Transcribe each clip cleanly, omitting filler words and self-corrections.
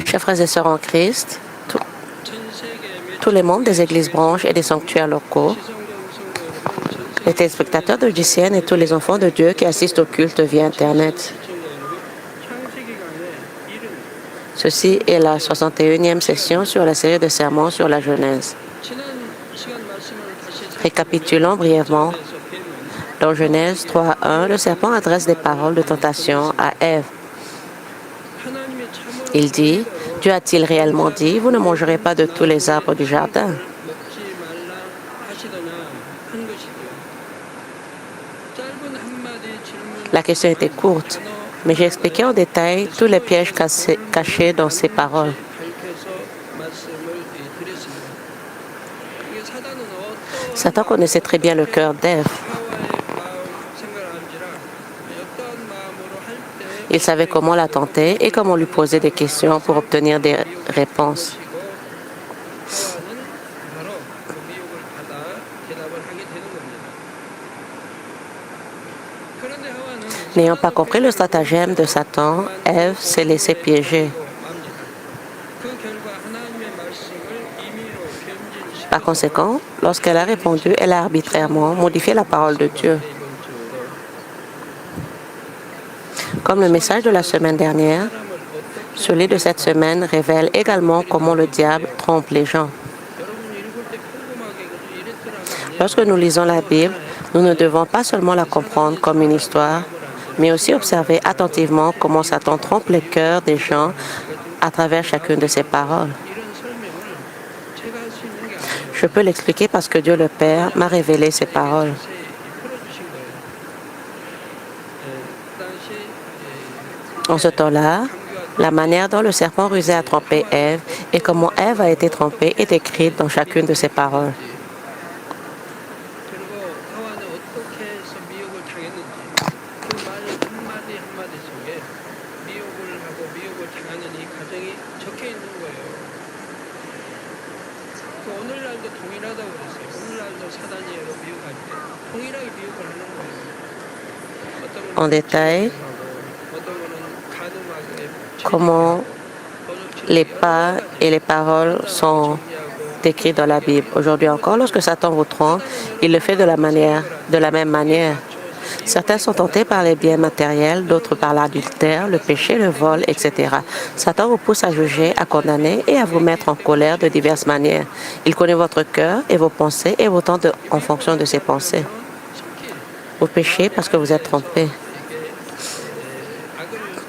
Chers frères et sœurs en Christ, tous les membres des églises branches et des sanctuaires locaux, les téléspectateurs de GCN et tous les enfants de Dieu qui assistent au culte via Internet. Ceci est la 61e session sur la série de sermons sur la Genèse. Récapitulons brièvement. Dans Genèse 3:1, le serpent adresse des paroles de tentation à Ève. Il dit, « Dieu a-t-il réellement dit, vous ne mangerez pas de tous les arbres du jardin ?» La question était courte, mais j'ai expliqué en détail tous les pièges cachés dans ces paroles. Satan connaissait très bien le cœur d'Ève. Il savait comment la tenter et comment lui poser des questions pour obtenir des réponses. N'ayant pas compris le stratagème de Satan, Ève s'est laissée piéger. Par conséquent, lorsqu'elle a répondu, elle a arbitrairement modifié la parole de Dieu. Comme le message de la semaine dernière, celui de cette semaine révèle également comment le diable trompe les gens. Lorsque nous lisons la Bible, nous ne devons pas seulement la comprendre comme une histoire, mais aussi observer attentivement comment Satan trompe les cœurs des gens à travers chacune de ses paroles. Je peux l'expliquer parce que Dieu le Père m'a révélé ces paroles. En ce temps-là, la manière dont le serpent rusé a trompé Ève et comment Ève a été trompée est écrite dans chacune de ses paroles. En détail, comment les pas et les paroles sont écrites dans la Bible. Aujourd'hui encore, lorsque Satan vous trompe, il le fait de la même manière. Certains sont tentés par les biens matériels, d'autres par l'adultère, le péché, le vol, etc. Satan vous pousse à juger, à condamner et à vous mettre en colère de diverses manières. Il connaît votre cœur et vos pensées et vous tente en fonction de ses pensées. Vous péchez parce que vous êtes trompé.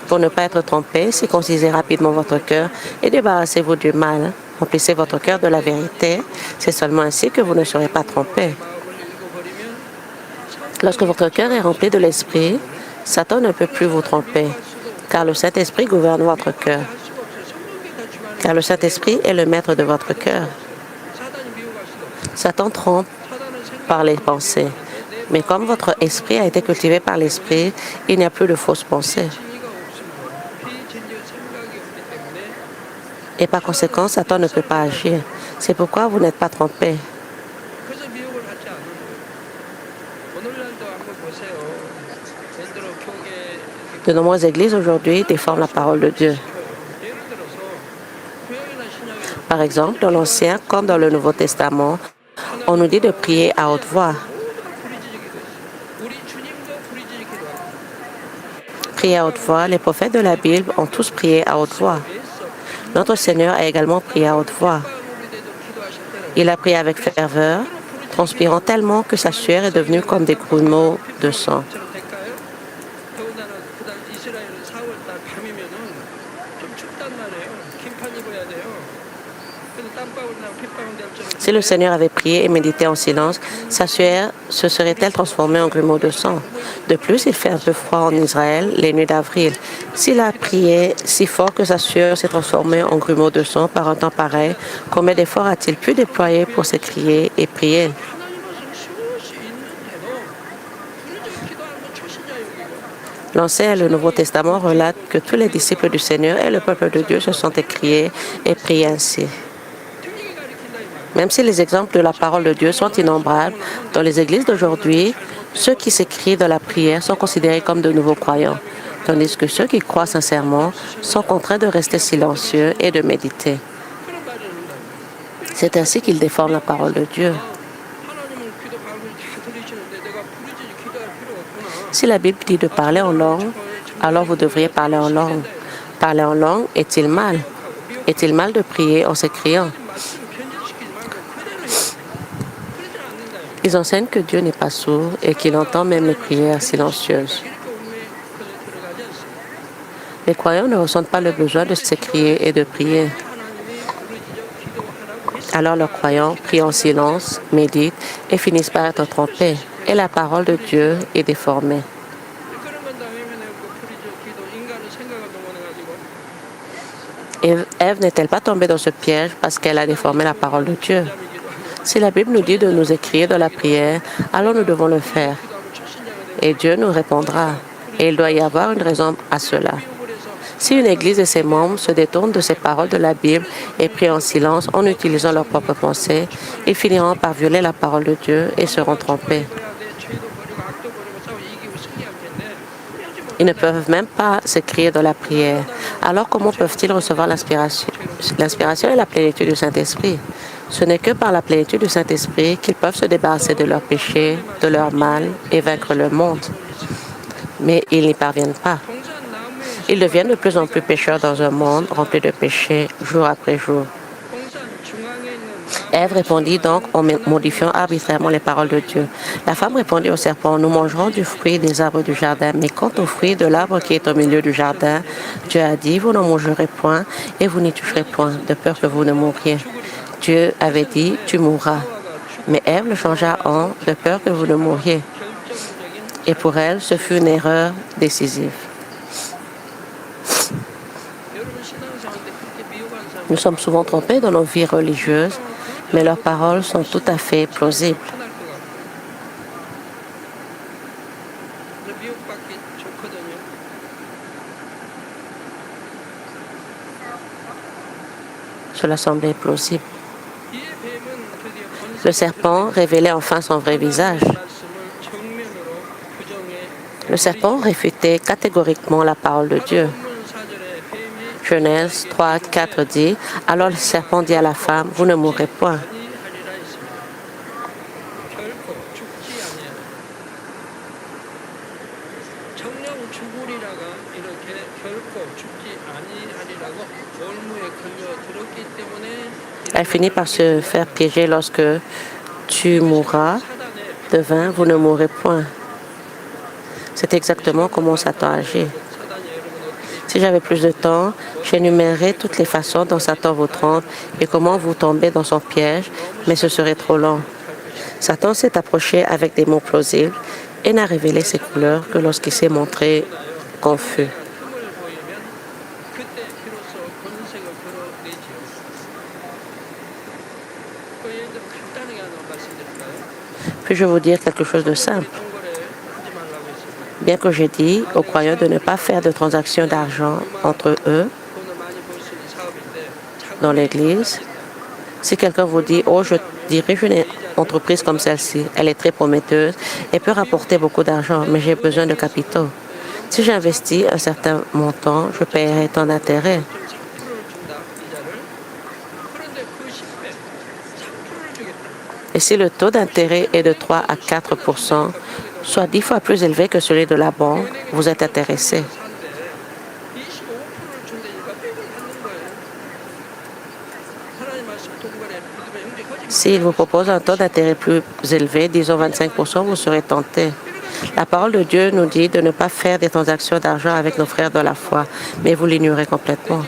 Pour ne pas être trompé, circoncisez rapidement votre cœur et débarrassez-vous du mal. Remplissez votre cœur de la vérité. C'est seulement ainsi que vous ne serez pas trompé. Lorsque votre cœur est rempli de l'Esprit, Satan ne peut plus vous tromper, car le Saint-Esprit gouverne votre cœur. Car le Saint-Esprit est le maître de votre cœur. Satan trompe par les pensées. Mais comme votre esprit a été cultivé par l'Esprit, il n'y a plus de fausses pensées. Et par conséquent, Satan ne peut pas agir. C'est pourquoi vous n'êtes pas trompé. De nombreuses églises aujourd'hui défendent la parole de Dieu. Par exemple, dans l'Ancien comme dans le Nouveau Testament, on nous dit de prier à haute voix. Prier à haute voix, les prophètes de la Bible ont tous prié à haute voix. Notre Seigneur a également prié à haute voix. Il a prié avec ferveur, transpirant tellement que sa sueur est devenue comme des grumeaux de sang. Si le Seigneur avait prié et médité en silence, sa sueur se serait-elle transformée en grumeaux de sang? De plus, il fait un peu froid en Israël les nuits d'avril. S'il a prié si fort que sa sueur s'est transformée en grumeaux de sang par un temps pareil, combien d'efforts a-t-il pu déployer pour s'écrier et prier? L'Ancien et le Nouveau Testament relatent que tous les disciples du Seigneur et le peuple de Dieu se sont écriés et priés ainsi. Même si les exemples de la parole de Dieu sont innombrables, dans les églises d'aujourd'hui, ceux qui s'écrient dans la prière sont considérés comme de nouveaux croyants. tandis que ceux qui croient sincèrement sont contraints de rester silencieux et de méditer. C'est ainsi qu'ils déforment la parole de Dieu. Si la Bible dit de parler en langue, alors vous devriez parler en langue. Parler en langue est-il mal? Est-il mal de prier en s'écriant? Ils enseignent que Dieu n'est pas sourd et qu'il entend même les prières silencieuses. Les croyants ne ressentent pas le besoin de s'écrier et de prier. Alors leurs croyants prient en silence, méditent et finissent par être trompés. Et la parole de Dieu est déformée. Ève n'est-elle pas tombée dans ce piège parce qu'elle a déformé la parole de Dieu? Si la Bible nous dit de nous écrire dans la prière, alors nous devons le faire. Et Dieu nous répondra. Et il doit y avoir une raison à cela. Si une Église et ses membres se détournent de ces paroles de la Bible et prient en silence en utilisant leurs propres pensées, ils finiront par violer la parole de Dieu et seront trompés. Ils ne peuvent même pas s'écrire dans la prière. Alors comment peuvent-ils recevoir l'inspiration? L'inspiration est la plénitude du Saint-Esprit. Ce n'est que par la plénitude du Saint-Esprit qu'ils peuvent se débarrasser de leurs péchés, de leur mal et vaincre le monde. Mais ils n'y parviennent pas. Ils deviennent de plus en plus pécheurs dans un monde rempli de péchés jour après jour. Ève répondit donc en modifiant arbitrairement les paroles de Dieu. La femme répondit au serpent, nous mangerons du fruit des arbres du jardin, mais quant au fruit de l'arbre qui est au milieu du jardin, Dieu a dit, vous n'en mangerez point et vous n'y toucherez point, de peur que vous ne mouriez. Dieu avait dit, tu mourras. Mais Ève le changea en, de peur que vous ne mouriez. Et pour elle, ce fut une erreur décisive. Nous sommes souvent trompés dans nos vies religieuses, mais leurs paroles sont tout à fait plausibles. Cela semblait plausible. Le serpent révélait enfin son vrai visage. Le serpent réfutait catégoriquement la parole de Dieu. Genèse 3, 4 dit, « Alors le serpent dit à la femme, vous ne mourrez point. » Elle finit par se faire piéger lorsque tu mourras, devint, vous ne mourrez point. C'est exactement comment Satan agit. Si j'avais plus de temps, j'énumérerais toutes les façons dont Satan vous trompe et comment vous tombez dans son piège, mais ce serait trop long. Satan s'est approché avec des mots plausibles et n'a révélé ses couleurs que lorsqu'il s'est montré confus. Puis-je vous dire quelque chose de simple? Bien que j'ai dit aux croyants de ne pas faire de transactions d'argent entre eux dans l'Église, si quelqu'un vous dit « Oh, je dirige une entreprise comme celle-ci, elle est très prometteuse et peut rapporter beaucoup d'argent, mais j'ai besoin de capitaux. Si j'investis un certain montant, je paierai tant d'intérêts. » Et si le taux d'intérêt est de 3 à 4 %, soit 10 fois plus élevé que celui de la banque, vous êtes intéressé. S'il vous propose un taux d'intérêt plus élevé, disons 25 %, vous serez tenté. La parole de Dieu nous dit de ne pas faire des transactions d'argent avec nos frères de la foi, mais vous l'ignorez complètement.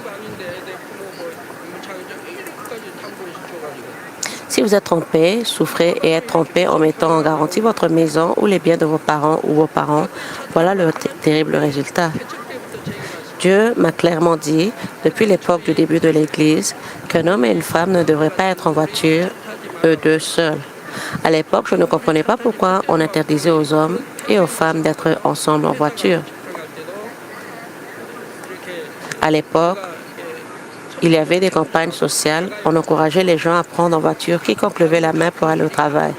Si vous êtes trompé, souffrez et êtes trompé en mettant en garantie votre maison ou les biens de vos parents ou vos parents, voilà le terrible résultat. Dieu m'a clairement dit, depuis l'époque du début de l'Église, qu'un homme et une femme ne devraient pas être en voiture, eux deux seuls. À l'époque, je ne comprenais pas pourquoi on interdisait aux hommes et aux femmes d'être ensemble en voiture. À l'époque, il y avait des campagnes sociales. On encourageait les gens à prendre en voiture quiconque levait la main pour aller au travail.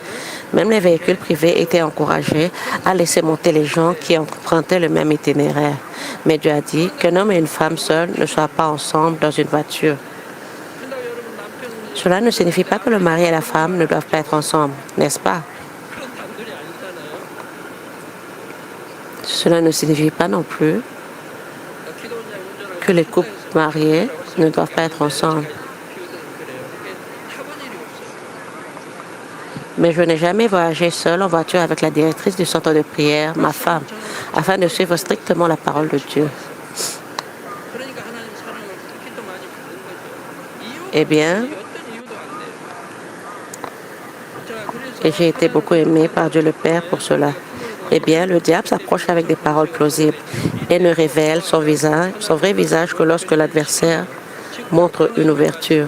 Même les véhicules privés étaient encouragés à laisser monter les gens qui empruntaient le même itinéraire. Mais Dieu a dit qu'un homme et une femme seuls ne soient pas ensemble dans une voiture. Cela ne signifie pas que le mari et la femme ne doivent pas être ensemble, n'est-ce pas? Cela ne signifie pas non plus que les couples mariés ne doivent pas être ensemble. Mais je n'ai jamais voyagé seul en voiture avec la directrice du centre de prière, ma femme, afin de suivre strictement la parole de Dieu. Eh bien, et j'ai été beaucoup aimé par Dieu le Père pour cela. Eh bien, le diable s'approche avec des paroles plausibles et ne révèle son vrai visage que lorsque l'adversaire montre une ouverture.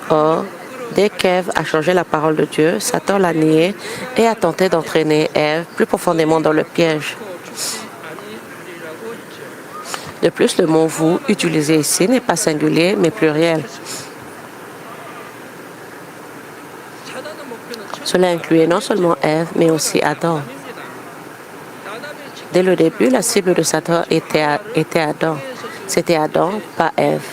Or, dès qu'Ève a changé la parole de Dieu, Satan l'a nié et a tenté d'entraîner Ève plus profondément dans le piège. De plus, le mot « vous » utilisé ici n'est pas singulier, mais pluriel. Cela incluait non seulement Ève, mais aussi Adam. Dès le début, la cible de Satan était Adam. C'était Adam, pas Ève.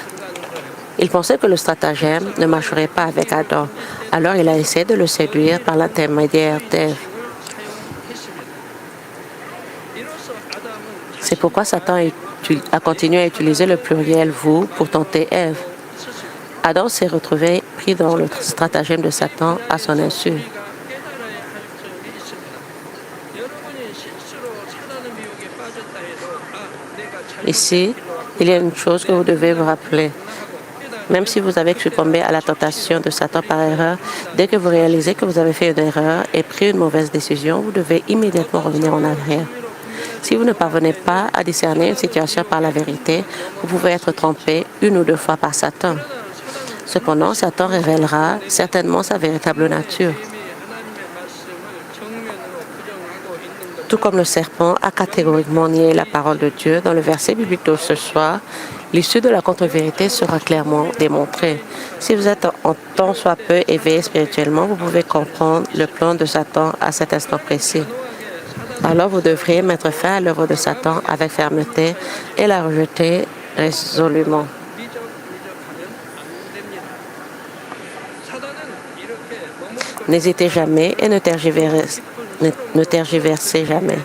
Il pensait que le stratagème ne marcherait pas avec Adam. Alors il a essayé de le séduire par l'intermédiaire d'Ève. C'est pourquoi Satan a continué à utiliser le pluriel « vous » pour tenter Ève. Adam s'est retrouvé pris dans le stratagème de Satan à son insu. Ici, il y a une chose que vous devez vous rappeler. Même si vous avez succombé à la tentation de Satan par erreur, dès que vous réalisez que vous avez fait une erreur et pris une mauvaise décision, vous devez immédiatement revenir en arrière. Si vous ne parvenez pas à discerner une situation par la vérité, vous pouvez être trompé une ou deux fois par Satan. Cependant, Satan révélera certainement sa véritable nature. Tout comme le serpent a catégoriquement nié la parole de Dieu dans le verset biblique de ce soir, l'issue de la contre-vérité sera clairement démontrée. Si vous êtes en tant soit peu éveillé spirituellement, vous pouvez comprendre le plan de Satan à cet instant précis. Alors vous devriez mettre fin à l'œuvre de Satan avec fermeté et la rejeter résolument. N'hésitez jamais et ne tergiversez jamais.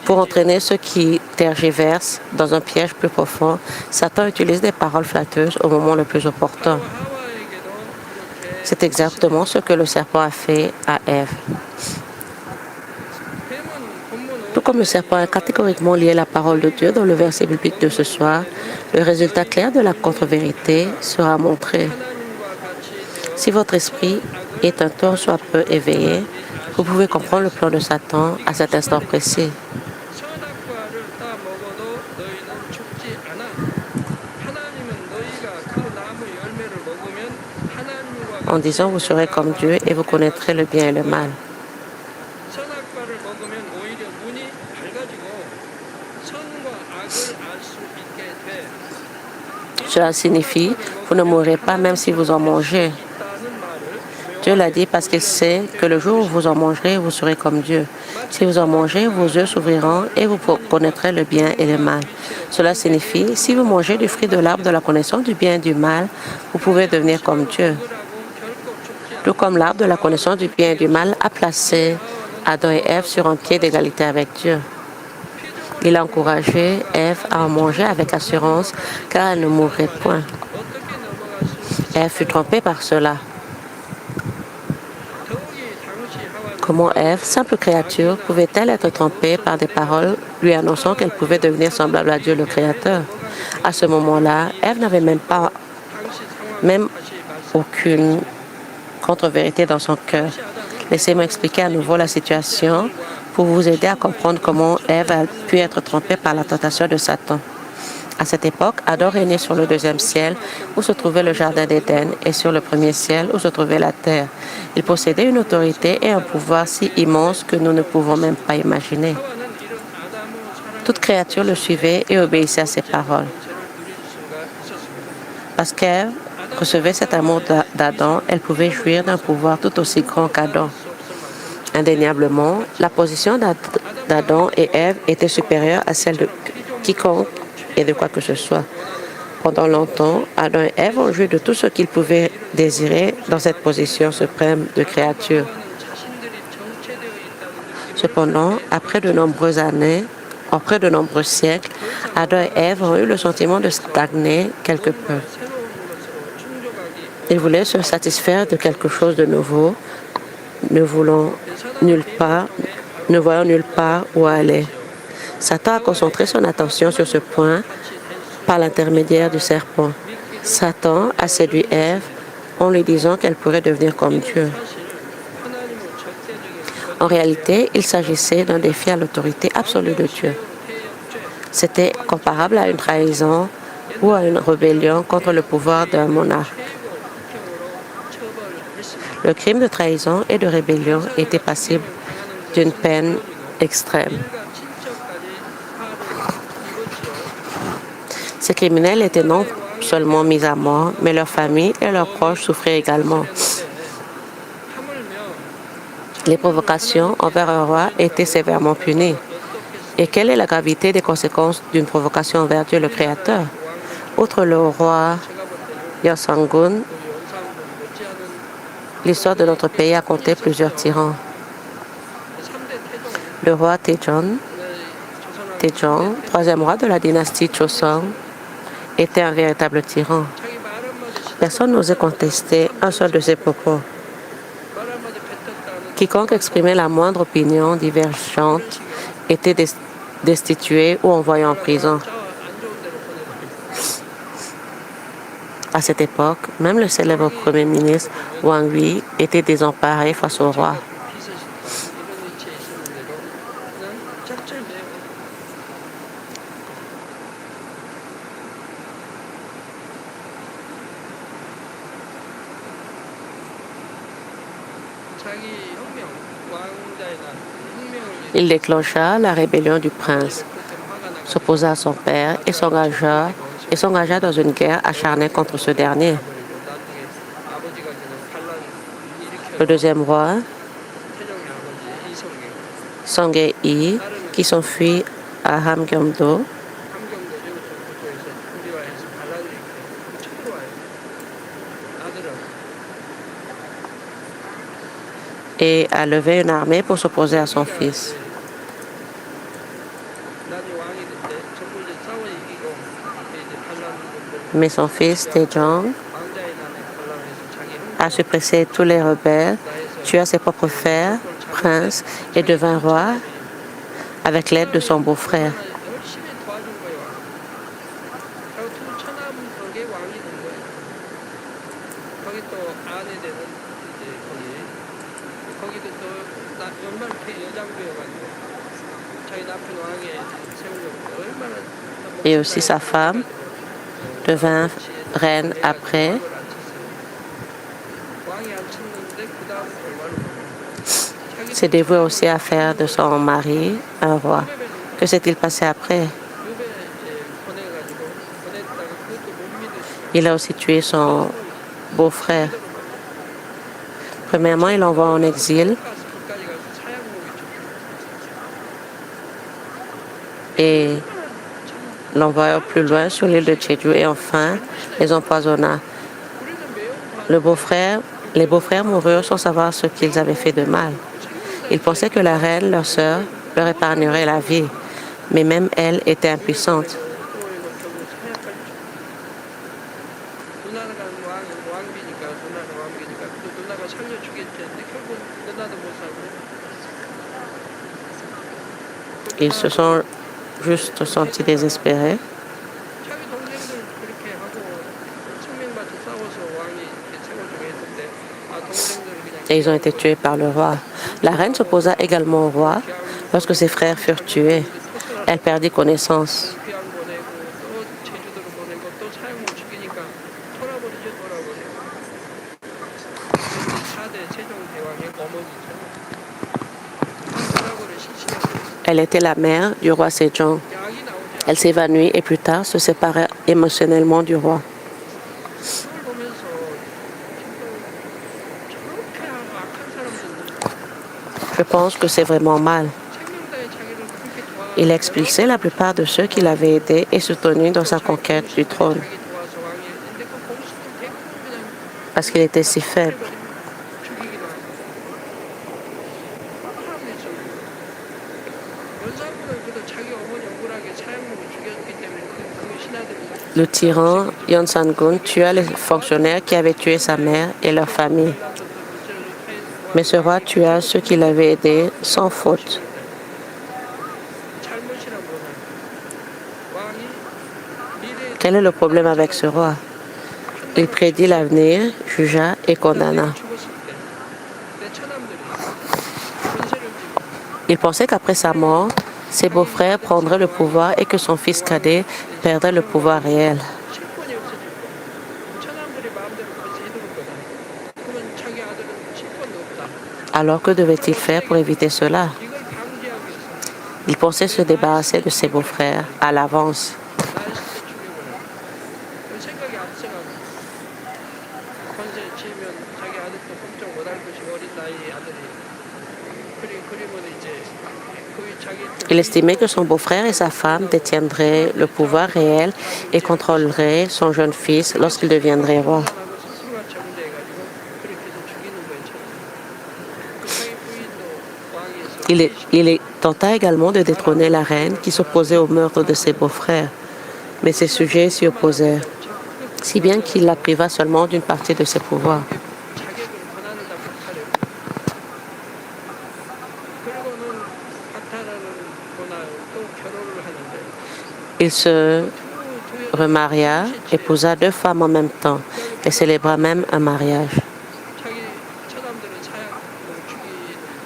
Pour entraîner ceux qui tergiversent dans un piège plus profond, Satan utilise des paroles flatteuses au moment le plus opportun. C'est exactement ce que le serpent a fait à Ève. Tout comme le serpent a catégoriquement lié la parole de Dieu dans le verset biblique de ce soir, le résultat clair de la contre-vérité sera montré. Si votre esprit est un tant soit peu éveillé, vous pouvez comprendre le plan de Satan à cet instant précis. En disant, vous serez comme Dieu et vous connaîtrez le bien et le mal. Cela signifie, vous ne mourrez pas même si vous en mangez. Dieu l'a dit parce qu'il sait que le jour où vous en mangerez, vous serez comme Dieu. Si vous en mangez, vos yeux s'ouvriront et vous connaîtrez le bien et le mal. Cela signifie, si vous mangez du fruit de l'arbre de la connaissance du bien et du mal, vous pouvez devenir comme Dieu. Tout comme l'arbre de la connaissance du bien et du mal a placé Adam et Ève sur un pied d'égalité avec Dieu. Il a encouragé Ève à en manger avec assurance car elle ne mourrait point. Ève fut trompée par cela. Comment Ève, simple créature, pouvait-elle être trompée par des paroles lui annonçant qu'elle pouvait devenir semblable à Dieu le Créateur? À ce moment-là, Ève n'avait même aucune contre-vérité dans son cœur. Laissez-moi expliquer à nouveau la situation pour vous aider à comprendre comment Ève a pu être trompée par la tentation de Satan. À cette époque, Adam régnait sur le deuxième ciel où se trouvait le jardin d'Éden et sur le premier ciel où se trouvait la terre. Il possédait une autorité et un pouvoir si immense que nous ne pouvons même pas imaginer. Toute créature le suivait et obéissait à ses paroles. Parce qu'Ève recevait cet amour d'Adam, elle pouvait jouir d'un pouvoir tout aussi grand qu'Adam. Indéniablement, la position d'Adam et Ève était supérieure à celle de quiconque et de quoi que ce soit. Pendant longtemps, Adam et Ève ont joui de tout ce qu'ils pouvaient désirer dans cette position suprême de créature. Cependant, après de nombreuses années, après de nombreux siècles, Adam et Ève ont eu le sentiment de stagner quelque peu. Ils voulaient se satisfaire de quelque chose de nouveau, ne voyant nulle part où aller. Satan a concentré son attention sur ce point par l'intermédiaire du serpent. Satan a séduit Ève en lui disant qu'elle pourrait devenir comme Dieu. En réalité, il s'agissait d'un défi à l'autorité absolue de Dieu. C'était comparable à une trahison ou à une rébellion contre le pouvoir d'un monarque. Le crime de trahison et de rébellion était passible d'une peine extrême. Ces criminels étaient non seulement mis à mort, mais leurs familles et leurs proches souffraient également. Les provocations envers un roi étaient sévèrement punies. Et quelle est la gravité des conséquences d'une provocation envers Dieu le Créateur? Outre le roi Yeonsangun, l'histoire de notre pays a compté plusieurs tyrans. Le roi Taejong, troisième roi de la dynastie Joseon, était un véritable tyran. Personne n'osait contester un seul de ses propos. Quiconque exprimait la moindre opinion divergente était destitué ou envoyé en prison. À cette époque, même le célèbre Premier ministre Wang Yi était désemparé face au roi. Il déclencha la rébellion du prince, s'opposa à son père et s'engagea dans une guerre acharnée contre ce dernier. Le deuxième roi, Songye-i, qui s'enfuit à Hamgyongdo, et a levé une armée pour s'opposer à son fils. Mais son fils, Taejong, a suppressé tous les rebelles, tua ses propres frères, princes, et devint roi avec l'aide de son beau-frère. Et aussi sa femme devint reine après. S'est dévoué aussi à faire de son mari un roi. Que s'est-il passé après? Il a aussi tué son beau-frère. Premièrement, il l'envoie en exil. Et l'envoya plus loin sur l'île de Jeju et enfin les empoisonna. Les beaux-frères moururent sans savoir ce qu'ils avaient fait de mal. Ils pensaient que la reine, leur sœur, leur épargnerait la vie, mais même elle était impuissante. Ils se sont juste sentis désespérés. Et ils ont été tués par le roi. La reine s'opposa également au roi lorsque ses frères furent tués. Elle perdit connaissance. Elle était la mère du roi Sejong. Elle s'évanouit et plus tard se sépara émotionnellement du roi. Je pense que c'est vraiment mal. Il a expulsé la plupart de ceux qui l'avaient aidé et soutenu dans sa conquête du trône parce qu'il était si faible. Le tyran Yonsan-gun tua les fonctionnaires qui avaient tué sa mère et leur famille. Mais ce roi tua ceux qui l'avaient aidé sans faute. Quel est le problème avec ce roi? Il prédit l'avenir, jugea et condamna. Il pensait qu'après sa mort, ses beaux-frères prendraient le pouvoir et que son fils cadet perdrait le pouvoir réel. Alors que devait-il faire pour éviter cela? Il pensait se débarrasser de ses beaux-frères à l'avance. Il estimait que son beau-frère et sa femme détiendraient le pouvoir réel et contrôleraient son jeune fils lorsqu'il deviendrait roi. Il tenta également de détrôner la reine qui s'opposait au meurtre de ses beaux-frères, mais ses sujets s'y opposèrent, si bien qu'il la priva seulement d'une partie de ses pouvoirs. Il se remaria, épousa 2 femmes en même temps et célébra même un mariage.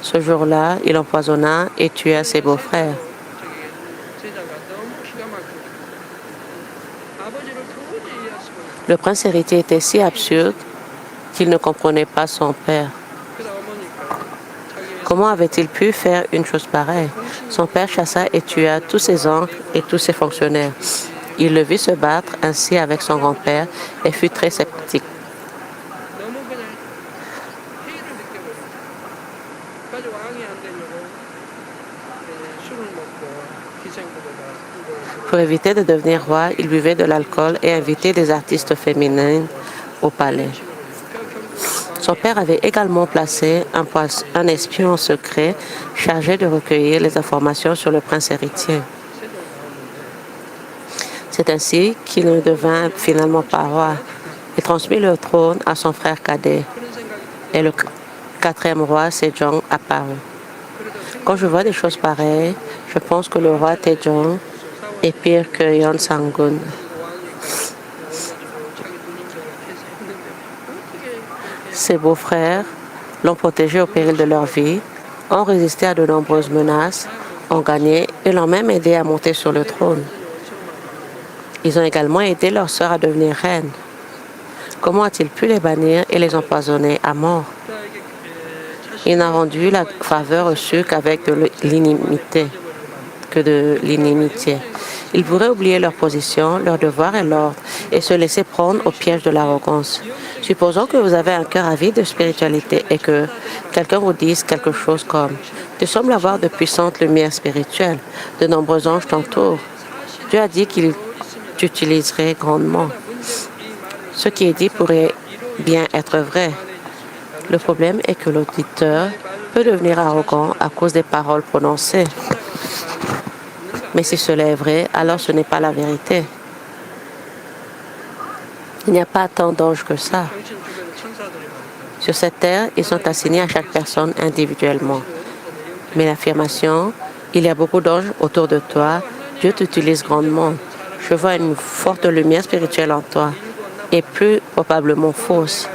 Ce jour-là, il empoisonna et tua ses beaux-frères. Le prince héritier était si absurde qu'il ne comprenait pas son père. Comment avait-il pu faire une chose pareille? Son père chassa et tua tous ses oncles et tous ses fonctionnaires. Il le vit se battre ainsi avec son grand-père et fut très sceptique. Pour éviter de devenir roi, il buvait de l'alcool et invitait des artistes féminines au palais. Son père avait également placé un espion en secret chargé de recueillir les informations sur le prince héritier. C'est ainsi qu'il ne devint finalement pas roi. Il transmit le trône à son frère cadet. Et le 4e roi, Sejong, apparut. Quand je vois des choses pareilles, je pense que le roi Taejong est pire que Yonsan-gun. Ses beaux-frères l'ont protégé au péril de leur vie, ont résisté à de nombreuses menaces, ont gagné et l'ont même aidé à monter sur le trône. Ils ont également aidé leur sœur à devenir reine. Comment a-t-il pu les bannir et les empoisonner à mort? Il n'a rendu la faveur reçue qu'avec de l'inimité. Ils pourraient oublier leur position, leur devoir et l'ordre et se laisser prendre au piège de l'arrogance. Supposons que vous avez un cœur avide de spiritualité et que quelqu'un vous dise quelque chose comme « Tu sembles avoir de puissantes lumières spirituelles, de nombreux anges t'entourent. Dieu a dit qu'il t'utiliserait grandement. » Ce qui est dit pourrait bien être vrai. Le problème est que l'auditeur peut devenir arrogant à cause des paroles prononcées. Mais si cela est vrai, alors ce n'est pas la vérité. Il n'y a pas tant d'anges que ça. Sur cette terre, ils sont assignés à chaque personne individuellement. Mais l'affirmation, il y a beaucoup d'anges autour de toi, Dieu t'utilise grandement. Je vois une forte lumière spirituelle en toi, et plus probablement fausse.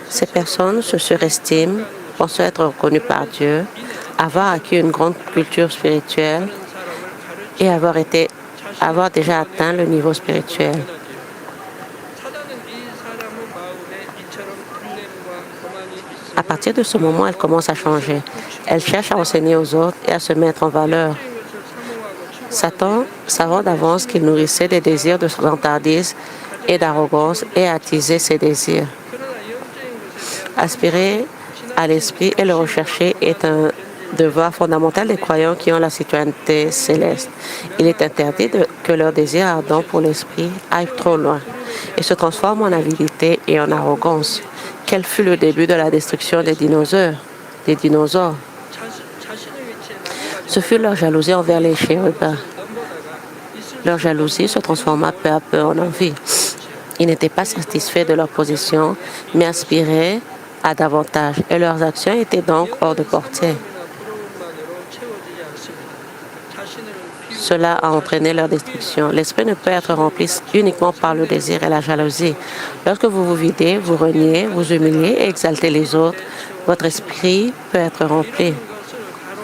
Ces personnes se surestiment, pensent être reconnues par Dieu, avoir acquis une grande culture spirituelle et avoir déjà atteint le niveau spirituel. À partir de ce moment, elle commence à changer. Elle cherche à enseigner aux autres et à se mettre en valeur. Satan, savant d'avance qu'il nourrissait des désirs de vantardise et d'arrogance et a attisé ses désirs. Aspirer à l'esprit et le rechercher est un devoir fondamental des croyants qui ont la citoyenneté céleste. Il est interdit que leur désir ardent pour l'esprit aille trop loin et se transforme en avidité et en arrogance. Quel fut le début de la destruction des dinosaures? Ce fut leur jalousie envers les chérubins. Leur jalousie se transforma peu à peu en envie. Ils n'étaient pas satisfaits de leur position, mais aspiraient à davantage, et leurs actions étaient donc hors de portée. Cela a entraîné leur destruction. L'esprit ne peut être rempli uniquement par le désir et la jalousie. Lorsque vous vous videz, vous reniez, vous humiliez et exaltez les autres, votre esprit peut être rempli.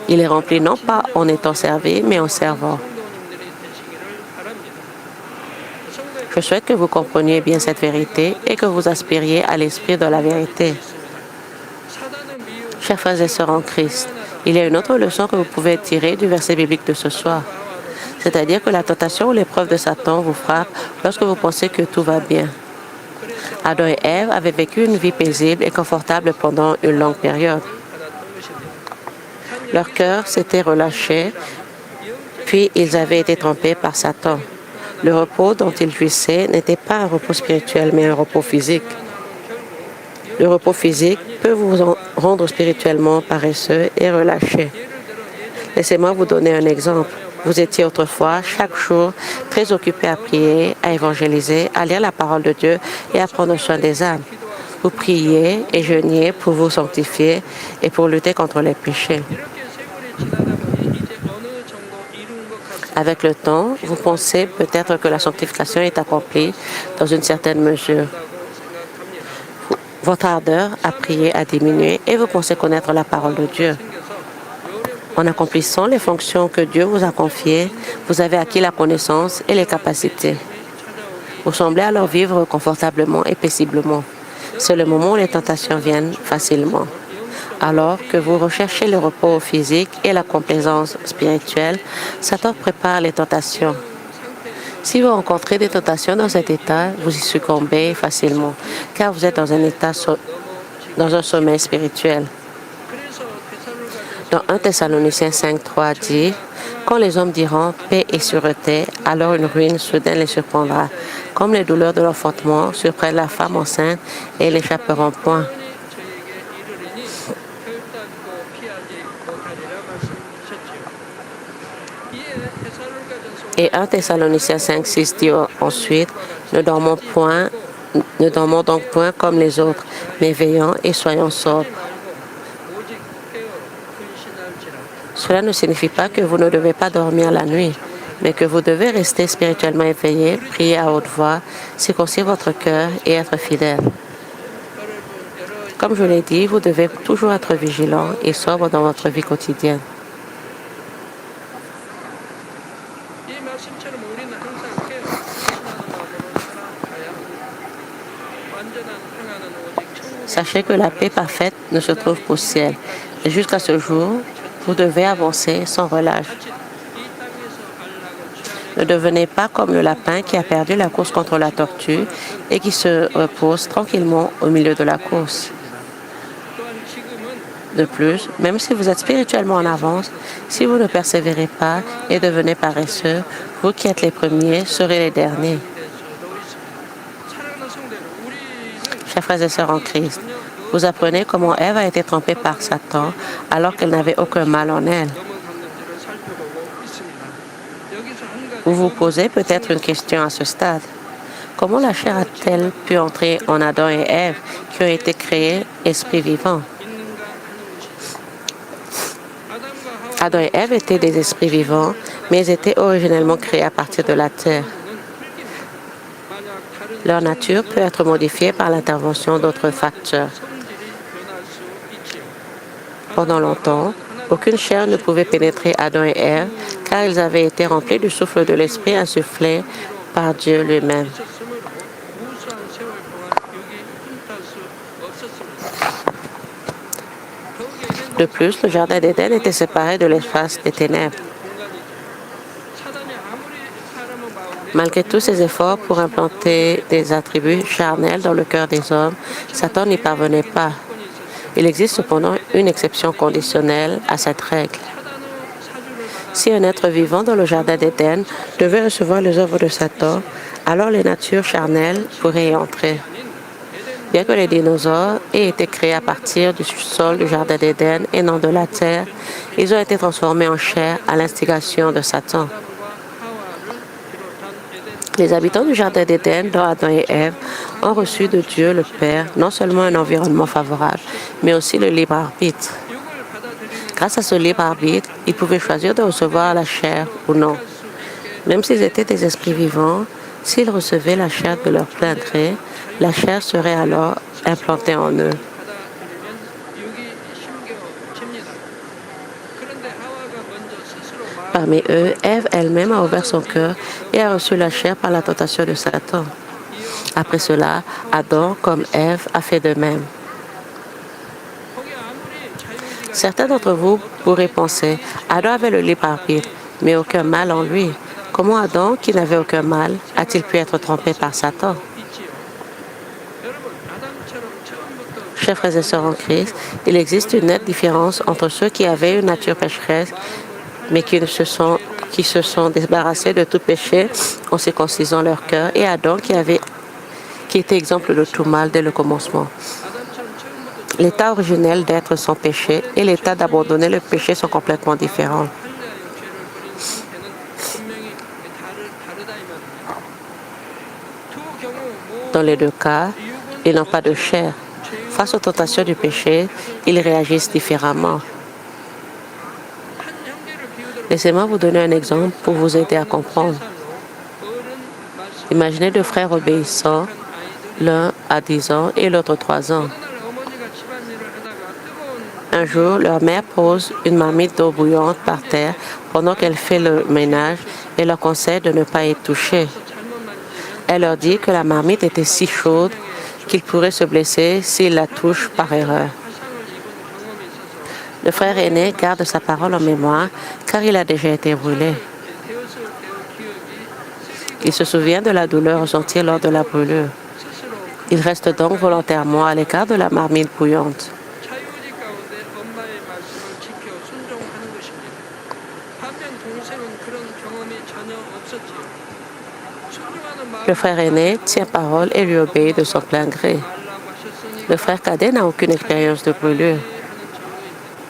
Il est rempli non pas en étant servi, mais en servant. Je souhaite que vous compreniez bien cette vérité et que vous aspiriez à l'esprit de la vérité. Chers frères et sœurs en Christ, il y a une autre leçon que vous pouvez tirer du verset biblique de ce soir. C'est-à-dire que la tentation ou l'épreuve de Satan vous frappe lorsque vous pensez que tout va bien. Adam et Ève avaient vécu une vie paisible et confortable pendant une longue période. Leur cœur s'était relâché, puis ils avaient été trompés par Satan. Le repos dont ils jouissaient n'était pas un repos spirituel, mais un repos physique. Le repos physique peut vous rendre spirituellement paresseux et relâché. Laissez-moi vous donner un exemple. Vous étiez autrefois, chaque jour, très occupé à prier, à évangéliser, à lire la parole de Dieu et à prendre soin des âmes. Vous priez et jeûniez pour vous sanctifier et pour lutter contre les péchés. Avec le temps, vous pensez peut-être que la sanctification est accomplie dans une certaine mesure. Votre ardeur à prier a diminué et vous pensez connaître la parole de Dieu. En accomplissant les fonctions que Dieu vous a confiées, vous avez acquis la connaissance et les capacités. Vous semblez alors vivre confortablement et paisiblement. C'est le moment où les tentations viennent facilement. Alors que vous recherchez le repos physique et la complaisance spirituelle, Satan prépare les tentations. Si vous rencontrez des tentations dans cet état, vous y succombez facilement, car vous êtes dans un sommeil spirituel. Dans 1 Thessaloniciens 5:3 dit, « Quand les hommes diront paix et sûreté, alors une ruine soudaine les surprendra, comme les douleurs de l'enfantement surprennent la femme enceinte et ils n'échapperont point. » Et 1 Thessaloniciens 5:6 dit ensuite, ne dormons donc point comme les autres, mais veillons et soyons sobres. Cela ne signifie pas que vous ne devez pas dormir la nuit, mais que vous devez rester spirituellement éveillé, prier à haute voix, circoncire votre cœur et être fidèle. Comme je l'ai dit, vous devez toujours être vigilant et sobre dans votre vie quotidienne. Sachez que la paix parfaite ne se trouve qu'au ciel. Et jusqu'à ce jour, vous devez avancer sans relâche. Ne devenez pas comme le lapin qui a perdu la course contre la tortue et qui se repose tranquillement au milieu de la course. De plus, même si vous êtes spirituellement en avance, si vous ne persévérez pas et devenez paresseux, vous qui êtes les premiers serez les derniers. Chers frères et sœurs en Christ, vous apprenez comment Ève a été trompée par Satan alors qu'elle n'avait aucun mal en elle. Vous vous posez peut-être une question à ce stade. Comment la chair a-t-elle pu entrer en Adam et Ève qui ont été créés esprits vivants? Adam et Ève étaient des esprits vivants, mais ils étaient originellement créés à partir de la terre. Leur nature peut être modifiée par l'intervention d'autres facteurs. Pendant longtemps, aucune chair ne pouvait pénétrer Adam et Ève car ils avaient été remplis du souffle de l'Esprit insufflé par Dieu lui-même. De plus, le jardin d'Éden était séparé de l'espace des ténèbres. Malgré tous ses efforts pour implanter des attributs charnels dans le cœur des hommes, Satan n'y parvenait pas. Il existe cependant une exception conditionnelle à cette règle. Si un être vivant dans le Jardin d'Éden devait recevoir les œuvres de Satan, alors les natures charnelles pourraient y entrer. Bien que les dinosaures aient été créés à partir du sol du Jardin d'Éden et non de la terre, ils ont été transformés en chair à l'instigation de Satan. Les habitants du Jardin d'Éden, dont Adam et Ève, ont reçu de Dieu le Père non seulement un environnement favorable, mais aussi le libre arbitre. Grâce à ce libre arbitre, ils pouvaient choisir de recevoir la chair ou non. Même s'ils étaient des esprits vivants, s'ils recevaient la chair de leur plein gré, la chair serait alors implantée en eux. Parmi eux, Ève elle-même a ouvert son cœur et a reçu la chair par la tentation de Satan. Après cela, Adam, comme Ève, a fait de même. Certains d'entre vous pourraient penser, Adam avait le libre arbitre, mais aucun mal en lui. Comment Adam, qui n'avait aucun mal, a-t-il pu être trompé par Satan? Chers frères et sœurs en Christ, il existe une nette différence entre ceux qui avaient une nature pécheresse, mais qui se sont débarrassés de tout péché en circoncisant leur cœur, et Adam qui était exemple de tout mal dès le commencement. L'état originel d'être sans péché et l'état d'abandonner le péché sont complètement différents. Dans les deux cas, ils n'ont pas de chair. Face aux tentations du péché, ils réagissent différemment. Laissez-moi vous donner un exemple pour vous aider à comprendre. Imaginez deux frères obéissants, l'un a 10 ans et l'autre 3 ans. Un jour, leur mère pose une marmite d'eau bouillante par terre pendant qu'elle fait le ménage et leur conseille de ne pas y toucher. Elle leur dit que la marmite était si chaude qu'ils pourraient se blesser s'ils la touchent par erreur. Le frère aîné garde sa parole en mémoire car il a déjà été brûlé. Il se souvient de la douleur ressentie lors de la brûlure. Il reste donc volontairement à l'écart de la marmite bouillante. Le frère aîné tient parole et lui obéit de son plein gré. Le frère cadet n'a aucune expérience de brûlure.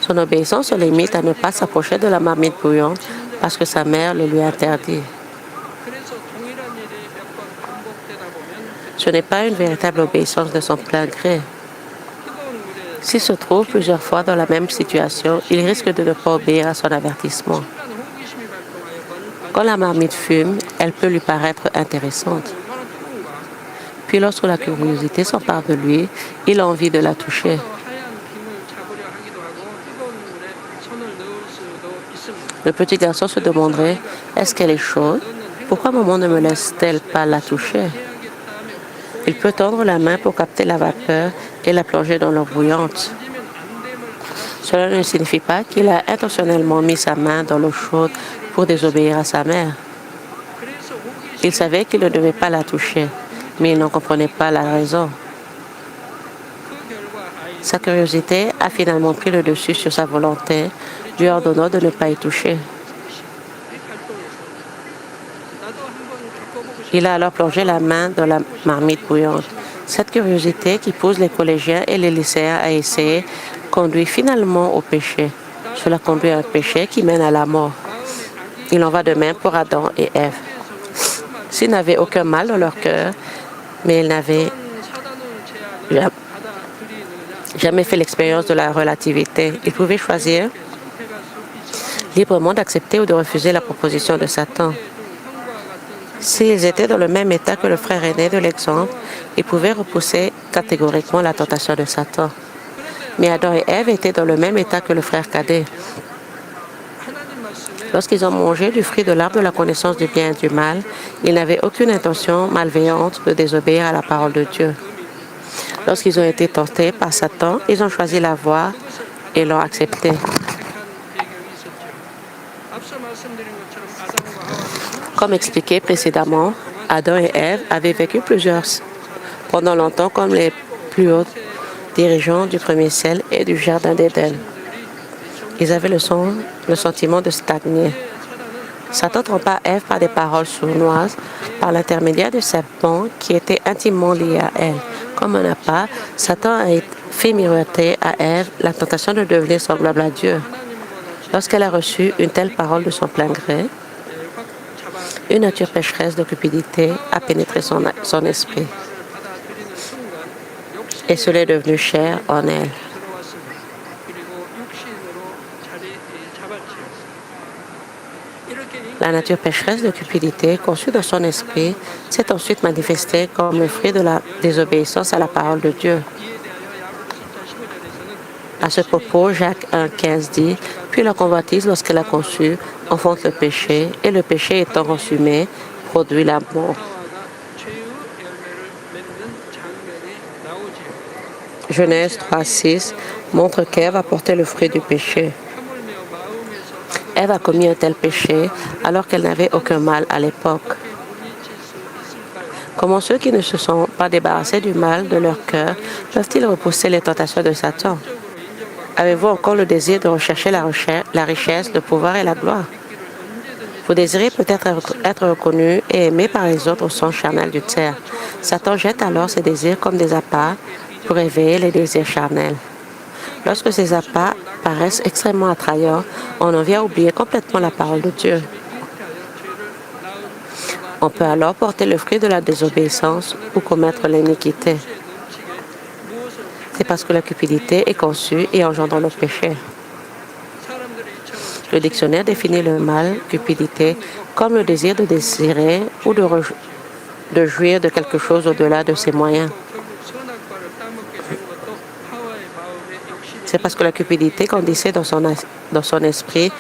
Son obéissance se limite à ne pas s'approcher de la marmite bouillante parce que sa mère le lui interdit. Ce n'est pas une véritable obéissance de son plein gré. S'il se trouve plusieurs fois dans la même situation, il risque de ne pas obéir à son avertissement. Quand la marmite fume, elle peut lui paraître intéressante. Puis lorsque la curiosité s'empare de lui, il a envie de la toucher. Le petit garçon se demanderait, est-ce qu'elle est chaude? Pourquoi maman ne me laisse-t-elle pas la toucher? Il peut tendre la main pour capter la vapeur et la plonger dans l'eau bouillante. Cela ne signifie pas qu'il a intentionnellement mis sa main dans l'eau chaude pour désobéir à sa mère. Il savait qu'il ne devait pas la toucher, mais il n'en comprenait pas la raison. Sa curiosité a finalement pris le dessus sur sa volonté, lui ordonnant de ne pas y toucher. Il a alors plongé la main dans la marmite bouillante. Cette curiosité qui pousse les collégiens et les lycéens à essayer conduit finalement au péché. Cela conduit à un péché qui mène à la mort. Il en va de même pour Adam et Ève. S'ils n'avaient aucun mal dans leur cœur, mais ils n'avaient jamais fait l'expérience de la relativité, ils pouvaient choisir librement d'accepter ou de refuser la proposition de Satan. S'ils étaient dans le même état que le frère aîné de l'exemple, ils pouvaient repousser catégoriquement la tentation de Satan. Mais Adam et Ève étaient dans le même état que le frère cadet. Lorsqu'ils ont mangé du fruit de l'arbre de la connaissance du bien et du mal, ils n'avaient aucune intention malveillante de désobéir à la parole de Dieu. Lorsqu'ils ont été tentés par Satan, ils ont choisi la voie et l'ont acceptée. Comme expliqué précédemment, Adam et Ève avaient vécu pendant longtemps comme les plus hautes dirigeants du premier ciel et du jardin d'Éden. Ils avaient le sentiment de stagner. Satan trompa Ève par des paroles sournoises, par l'intermédiaire du serpent qui était intimement lié à elle. Comme un appât, Satan a fait miroiter à Ève la tentation de devenir semblable à Dieu. Lorsqu'elle a reçu une telle parole de son plein gré, une nature pécheresse de cupidité a pénétré son esprit. Et cela est devenu chair en elle. La nature pécheresse de cupidité conçue dans son esprit s'est ensuite manifestée comme le fruit de la désobéissance à la parole de Dieu. À ce propos, Jacques 1,15 dit « Puis la convoitise, lorsqu'elle a conçu, enfante le péché, et le péché étant consumé, produit la mort. » Genèse 3,6 montre qu'Ève a porté le fruit du péché. Ève a commis un tel péché alors qu'elle n'avait aucun mal à l'époque. Comment ceux qui ne se sont pas débarrassés du mal de leur cœur peuvent-ils repousser les tentations de Satan? Avez-vous encore le désir de rechercher la richesse, le pouvoir et la gloire? Vous désirez peut-être être reconnu et aimé par les autres au sens charnel du terme. Satan jette alors ses désirs comme des appâts pour éveiller les désirs charnels. Lorsque ces appâts paraissent extrêmement attrayants, on en vient à oublier complètement la parole de Dieu. On peut alors porter le fruit de la désobéissance ou commettre l'iniquité. C'est parce que la cupidité est conçue et engendre le péché. Le dictionnaire définit le mal, cupidité, comme le désir de désirer ou de jouir de quelque chose au-delà de ses moyens. C'est parce que la cupidité grandissait dans son esprit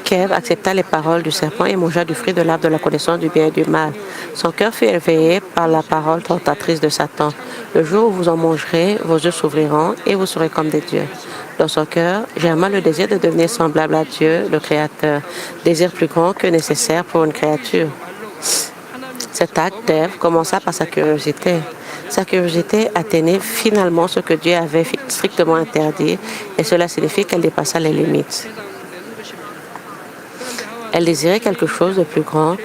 qu'Ève accepta les paroles du serpent et mangea du fruit de l'arbre de la connaissance du bien et du mal. Son cœur fut éveillé par la parole tentatrice de Satan. Le jour où vous en mangerez, vos yeux s'ouvriront et vous serez comme des dieux. Dans son cœur, germa le désir de devenir semblable à Dieu, le Créateur, désir plus grand que nécessaire pour une créature. Cet acte d'Ève commença par sa curiosité. Sa curiosité atteignait finalement ce que Dieu avait strictement interdit, et cela signifie qu'elle dépassa les limites. Elle désirait quelque chose de plus grand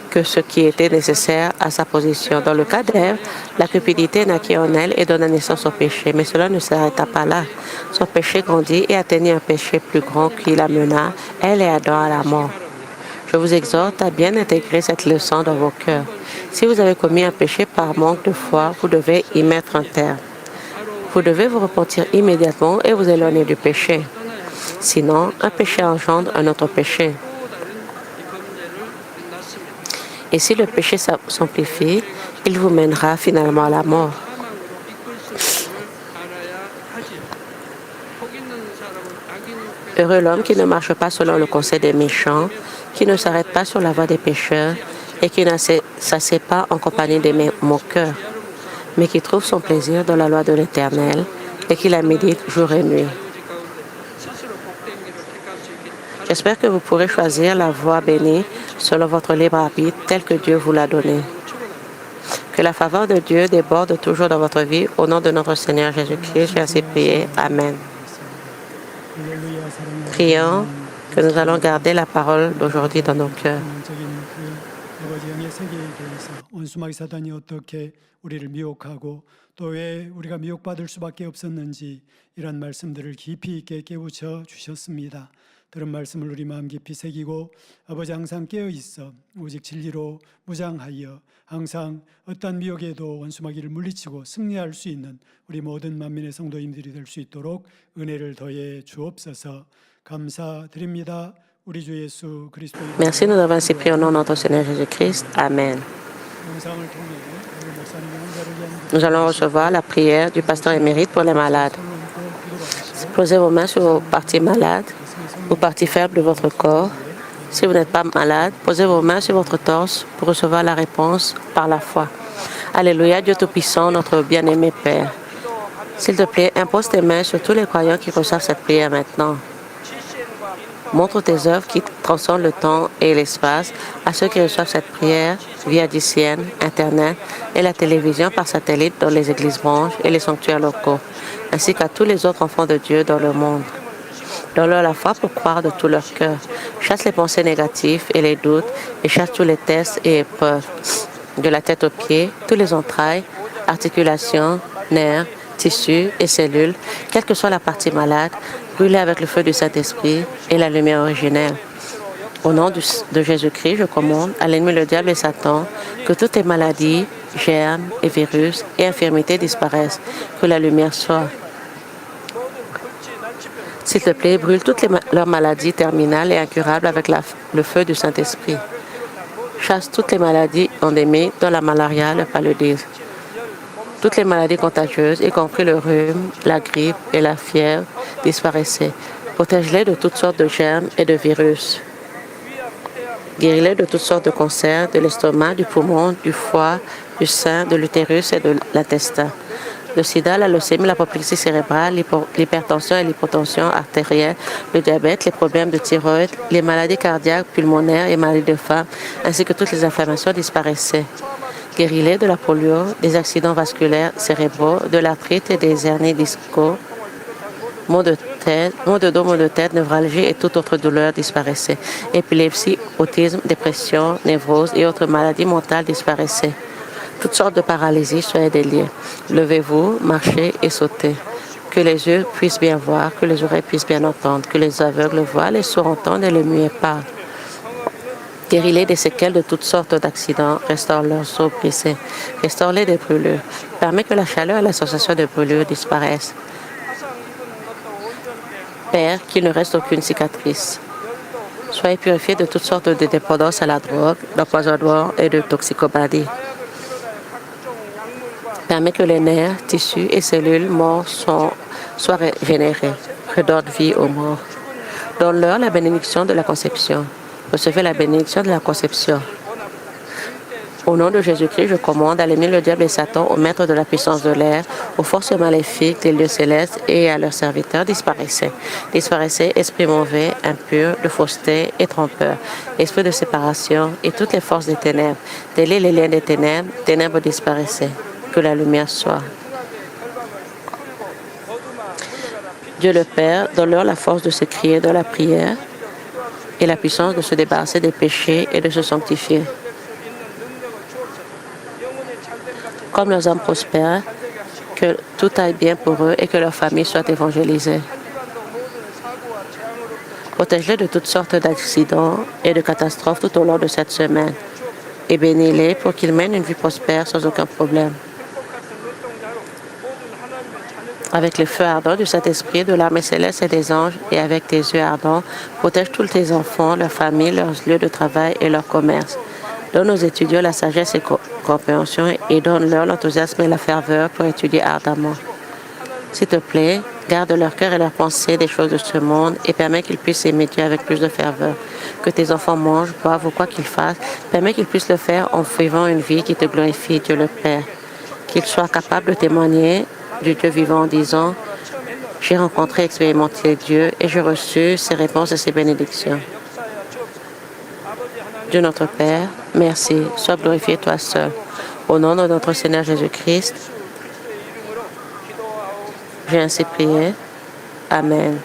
que ce qui était nécessaire à sa position. Dans le cas d'Ève, la cupidité naquit en elle et donna naissance au péché, mais cela ne s'arrêta pas là. Son péché grandit et atteignit un péché plus grand qui la mena, elle et Adam, à la mort. Je vous exhorte à bien intégrer cette leçon dans vos cœurs. Si vous avez commis un péché par manque de foi, vous devez y mettre un terme. Vous devez vous repentir immédiatement et vous éloigner du péché. Sinon, un péché engendre un autre péché. Et si le péché s'amplifie, il vous mènera finalement à la mort. Heureux l'homme qui ne marche pas selon le conseil des méchants, qui ne s'arrête pas sur la voie des pécheurs et qui ne s'assied pas en compagnie des moqueurs, mais qui trouve son plaisir dans la loi de l'Éternel et qui la médite jour et nuit. J'espère que vous pourrez choisir la voie bénie selon votre libre arbitre tel que Dieu vous l'a donné. Que la faveur de Dieu déborde toujours dans votre vie. Au nom de notre Seigneur Jésus-Christ, j'ai ainsi prié. Amen. Prions que nous allons garder la parole d'aujourd'hui dans nos cœurs. 원수마귀 사단이 어떻게 우리를 미혹하고 또 왜 우리가 미혹받을 수밖에 없었는지 이런 말씀들을 깊이 있게 깨우쳐 주셨습니다. 들은 말씀을 우리 마음 깊이 새기고 아버지 항상 깨어 있어 오직 진리로 무장하여 항상 어떠한 미혹에도 원수마귀를 물리치고 승리할 수 있는 우리 모든 만민의 성도님들이 될 수 있도록 은혜를 더해 주옵소서. 감사드립니다. Merci, nous avons ainsi prié au nom de notre Seigneur Jésus-Christ. Amen. Nous allons recevoir la prière du pasteur émérite pour les malades. Posez vos mains sur vos parties malades ou parties faibles de votre corps. Si vous n'êtes pas malade, posez vos mains sur votre torse pour recevoir la réponse par la foi. Alléluia, Dieu Tout-Puissant, notre bien-aimé Père. S'il te plaît, impose tes mains sur tous les croyants qui reçoivent cette prière maintenant. Montre tes œuvres transcende le temps et l'espace, à ceux qui reçoivent cette prière via DCN, Internet et la télévision par satellite dans les églises branches et les sanctuaires locaux, ainsi qu'à tous les autres enfants de Dieu dans le monde. Donne-leur la foi pour croire de tout leur cœur. Chasse les pensées négatives et les doutes et chasse tous les tests et épreuves. De la tête aux pieds, tous les entrailles, articulations, nerfs, tissus et cellules, quelle que soit la partie malade, brûlez avec le feu du Saint-Esprit et la lumière originelle. Au nom de Jésus-Christ, je commande à l'ennemi, le diable et Satan, que toutes les maladies, germes et virus et infirmités disparaissent, que la lumière soit. S'il te plaît, brûle toutes leurs maladies terminales et incurables avec le feu du Saint-Esprit. Chasse toutes les maladies endémiques, dont la malaria, le paludisme. Toutes les maladies contagieuses, y compris le rhume, la grippe et la fièvre, disparaissaient. Protège-les de toutes sortes de germes et de virus. Guéris-les de toutes sortes de cancers, de l'estomac, du poumon, du foie, du sein, de l'utérus et de l'intestin. Le sida, la leucémie, l'apoplexie cérébrale, l'hypertension et l'hypotension artérielle, le diabète, les problèmes de thyroïde, les maladies cardiaques, pulmonaires et maladies de femme, ainsi que toutes les inflammations disparaissaient. Guéris-les de la polio, des accidents vasculaires cérébraux, de l'arthrite et des hernies discaux, maux de dos, maux de tête, névralgie et toute autre douleur disparaissaient. Épilepsie, autisme, dépression, névrose et autres maladies mentales disparaissaient. Toutes sortes de paralysies soient déliées. Levez-vous, marchez et sautez. Que les yeux puissent bien voir, que les oreilles puissent bien entendre, que les aveugles voient, les sourds entendent et les muets parlent. Guéris-les des séquelles de toutes sortes d'accidents, restaure leurs os brisés, restaure-les des brûlures, permets que la chaleur et la sensation de brûlure disparaissent. Père, qu'il ne reste aucune cicatrice. Soyez purifiés de toutes sortes de dépendances à la drogue, d'empoisonnement et de toxicomanie. Permet que les nerfs, tissus et cellules morts soient régénérés. Redonne vie aux morts. Donne-leur la bénédiction de la conception. Recevez la bénédiction de la conception. Au nom de Jésus-Christ, je commande à l'ennemi, le diable et Satan, aux maîtres de la puissance de l'air, aux forces maléfiques des lieux célestes et à leurs serviteurs, disparaissez. Disparaissez, esprit mauvais, impur, de fausseté et trompeur, esprit de séparation et toutes les forces des ténèbres. Déliez les liens des ténèbres, ténèbres disparaissez. Que la lumière soit. Dieu le Père, donne-leur la force de se crier dans la prière et la puissance de se débarrasser des péchés et de se sanctifier. Comme leurs âmes prospèrent, que tout aille bien pour eux et que leur famille soit évangélisée. Protège-les de toutes sortes d'accidents et de catastrophes tout au long de cette semaine et bénis-les pour qu'ils mènent une vie prospère sans aucun problème. Avec le feu ardent du Saint-Esprit, de l'armée céleste et des anges, et avec tes yeux ardents, protège tous tes enfants, leurs familles, leurs lieux de travail et leur commerce. Donne aux étudiants la sagesse et compréhension et donne-leur l'enthousiasme et la ferveur pour étudier ardemment. S'il te plaît, garde leur cœur et leurs pensées des choses de ce monde et permets qu'ils puissent aimer Dieu avec plus de ferveur. Que tes enfants mangent, boivent ou quoi qu'ils fassent, permets qu'ils puissent le faire en vivant une vie qui te glorifie, Dieu le Père. Qu'ils soient capables de témoigner du Dieu vivant en disant « J'ai rencontré et expérimenté Dieu et j'ai reçu ses réponses et ses bénédictions. » Dieu notre Père, merci, sois glorifié toi seul. Au nom de notre Seigneur Jésus-Christ, j'ai ainsi prié. Amen.